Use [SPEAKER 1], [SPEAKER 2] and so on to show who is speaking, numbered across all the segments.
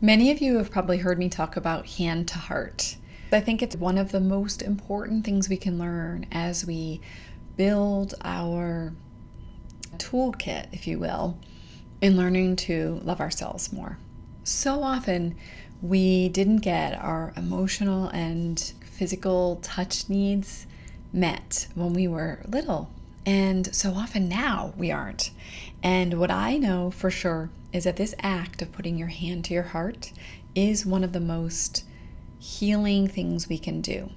[SPEAKER 1] Many of you have probably heard me talk about hand to heart. I think it's one of the most important things we can learn as we build our toolkit, if you will, in learning to love ourselves more. So often we didn't get our emotional and physical touch needs met when we were little. And so often now we aren't. And what I know for sure is that this act of putting your hand to your heart is one of the most healing things we can do.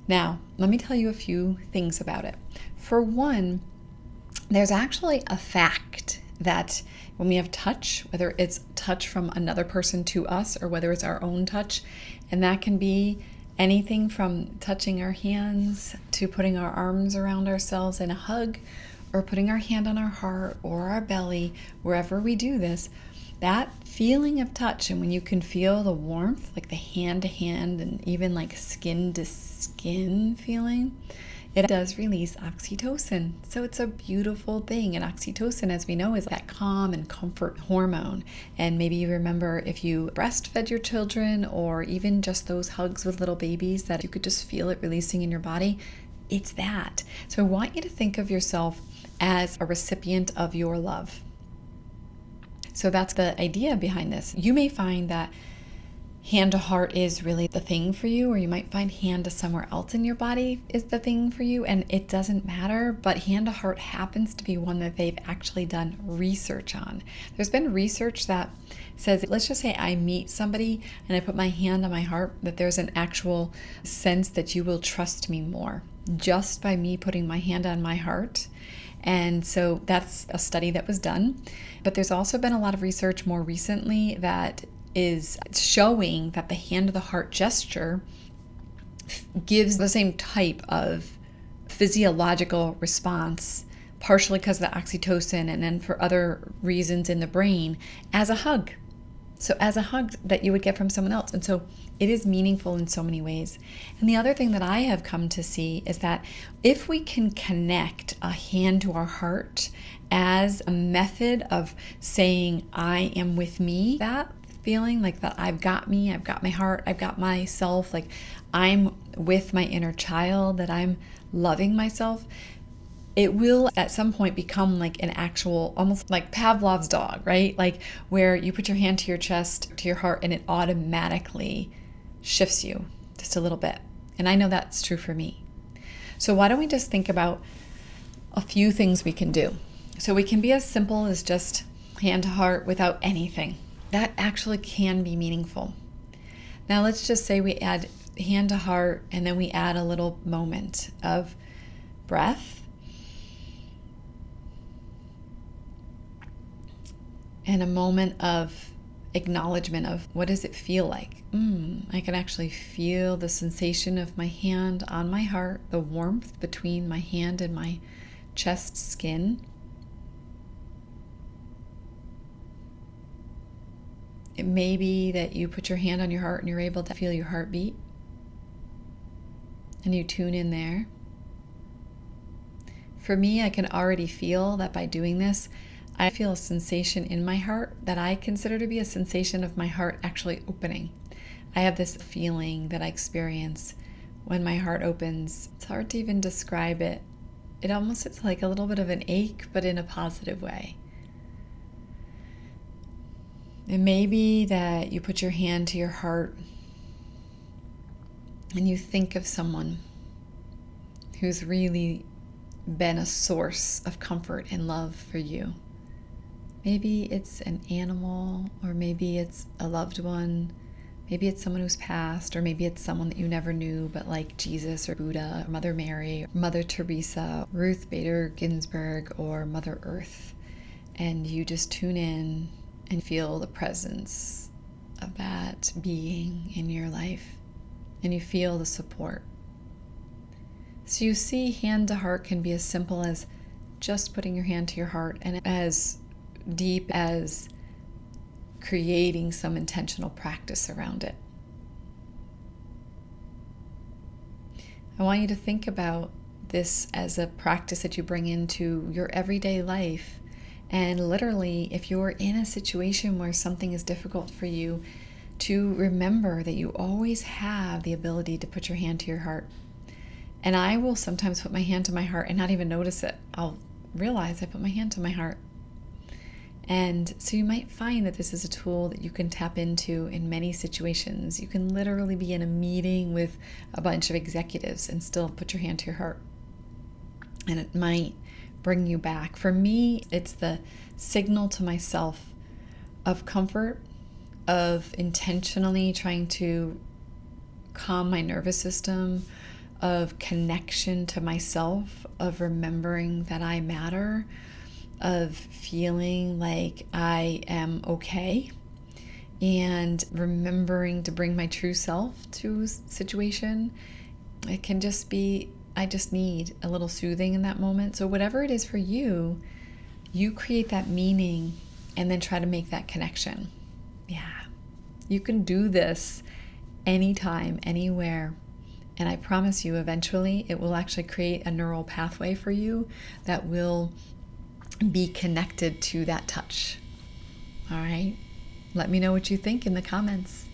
[SPEAKER 1] Now, let me tell you a few things about it. For one, there's actually a fact that when we have touch, whether it's touch from another person to us or whether it's our own touch, and that can be anything from touching our hands to putting our arms around ourselves in a hug or putting our hand on our heart or our belly, wherever we do this, that feeling of touch, and when you can feel the warmth, like the hand to hand and even like skin to skin feeling, it does release oxytocin. So it's a beautiful thing. And oxytocin, as we know, is that calm and comfort hormone. And maybe you remember if you breastfed your children or even just those hugs with little babies that you could just feel it releasing in your body. It's that. So I want you to think of yourself as a recipient of your love. So that's the idea behind this. You may find that hand to heart is really the thing for you, or you might find hand to somewhere else in your body is the thing for you, and it doesn't matter, but hand to heart happens to be one that they've actually done research on. There's been research that says, let's just say I meet somebody and I put my hand on my heart, that there's an actual sense that you will trust me more just by me putting my hand on my heart. And so that's a study that was done. But there's also been a lot of research more recently that is showing that the hand to the heart gesture gives the same type of physiological response, partially because of the oxytocin and then for other reasons in the brain, as a hug. So as a hug that you would get from someone else. And so it is meaningful in so many ways. And the other thing that I have come to see is that if we can connect a hand to our heart as a method of saying, I am with me, that feeling like that I've got me, I've got my heart, I've got myself, like I'm with my inner child, that I'm loving myself, it will at some point become like an actual, almost like Pavlov's dog, right? Like where you put your hand to your chest, to your heart, and it automatically shifts you just a little bit. And I know that's true for me. So why don't we just think about a few things we can do? So we can be as simple as just hand to heart without anything. That actually can be meaningful. Now let's just say we add hand to heart and then we add a little moment of breath and a moment of acknowledgement of what does it feel like? I can actually feel the sensation of my hand on my heart, the warmth between my hand and my chest skin. It may be that you put your hand on your heart and you're able to feel your heartbeat and you tune in there. For me, I can already feel that by doing this, I feel a sensation in my heart that I consider to be a sensation of my heart actually opening. I have this feeling that I experience when my heart opens. It's hard to even describe it. It's like a little bit of an ache, but in a positive way. It may be that you put your hand to your heart and you think of someone who's really been a source of comfort and love for you. Maybe it's an animal, or maybe it's a loved one. Maybe it's someone who's passed, or maybe it's someone that you never knew, but like Jesus or Buddha, or Mother Mary, or Mother Teresa, Ruth Bader Ginsburg, or Mother Earth. And you just tune in and feel the presence of that being in your life. And you feel the support. So you see, hand to heart can be as simple as just putting your hand to your heart, and as deep as creating some intentional practice around it. I want you to think about this as a practice that you bring into your everyday life. And literally, if you're in a situation where something is difficult for you, to remember that you always have the ability to put your hand to your heart. And I will sometimes put my hand to my heart and not even notice it. I'll realize I put my hand to my heart. And so you might find that this is a tool that you can tap into in many situations. You can literally be in a meeting with a bunch of executives and still put your hand to your heart. And it might bring you back. For me, it's the signal to myself of comfort, of intentionally trying to calm my nervous system, of connection to myself, of remembering that I matter, of feeling like I am okay, and remembering to bring my true self to a situation. It can just be, I just need a little soothing in that moment. So whatever it is for you, you create that meaning and then try to make that connection. Yeah, you can do this anytime, anywhere. And I promise you, eventually, it will actually create a neural pathway for you that will be connected to that touch. All right? Let me know what you think in the comments.